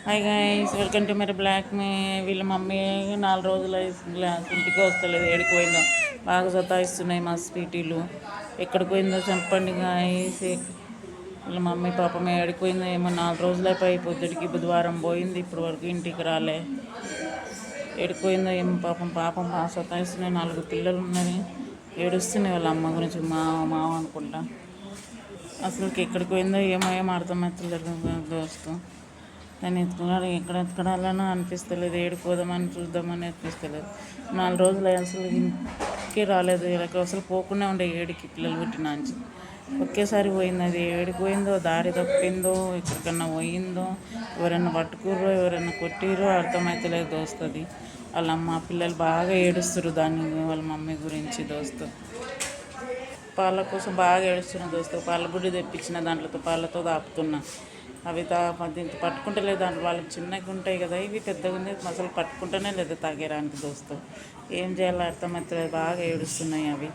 Hi guys, welcome to my blog మీ. వీళ్ళ mummy 4 రోజులు ఇంటికి వస్తలేదు. ఏడికి పోయిందో, బాగా సతాయిస్తున్నాయి మా స్వీటీలు. ఎక్కడికి పోయిందో చెప్పండి గైస్. వీళ్ళ మమ్మీ పాపం ఏడికి పోయిందో ఏమో. 4 రోజులు అయిపోయి పొద్దుటికి బుధవారం పోయింది, ఇప్పుడు వరకు ఇంటికి రాలే. ఏడికి పోయిందో ఏమో పాపం. బాగా సతాయిస్తున్నాయి. 4 పిల్లలు ఉన్నాయి, ఏడుస్తున్నాయి వాళ్ళ అమ్మ గురించి. మావ అనుకుంటా. అసలుకి ఎక్కడికి పోయిందో ఏమో అర్థమవుతలేదు దోస్తు. దాన్ని ఎక్కడ ఎత్తుకడాలనో అనిపిస్తలేదు. ఏడిపోదామని చూద్దామని అనిపిస్తలేదు. 4 రోజులు అసలు ఇంటికి రాలేదు. ఇలా అసలు పోకుండా ఉండే ఏడికి పిల్లలు పుట్టినాంచి ఒకేసారి పోయింది. అది ఏడికి పోయిందో, దారి తప్పిందో, ఎక్కడికన్నా పోయిందో, ఎవరైనా పట్టుకుర్రో, ఎవరైనా కొట్టిరో అర్థమవుతలేదు దోస్తుంది. వాళ్ళ అమ్మ పిల్లలు బాగా ఏడుస్తారు దాన్ని, వాళ్ళ మమ్మీ గురించి దోస్తు. పాల కోసం బాగా ఏడుస్తున్నా దోస్తు. పాల బుడ్డి తెప్పించిన, దాంట్లో పాలతో తాపుతున్నా. అవి పట్టుకుంటలేదు. దాంట్లో వాళ్ళకి చిన్నగా ఉంటాయి కదా, ఇవి పెద్దగా ఉంది. అసలు పట్టుకుంటూనే లేదు తాగేరానికి దోస్తు. ఏం చేయాలో అర్థమవుతలేదు. బాగా ఏడుస్తున్నాయి అవి.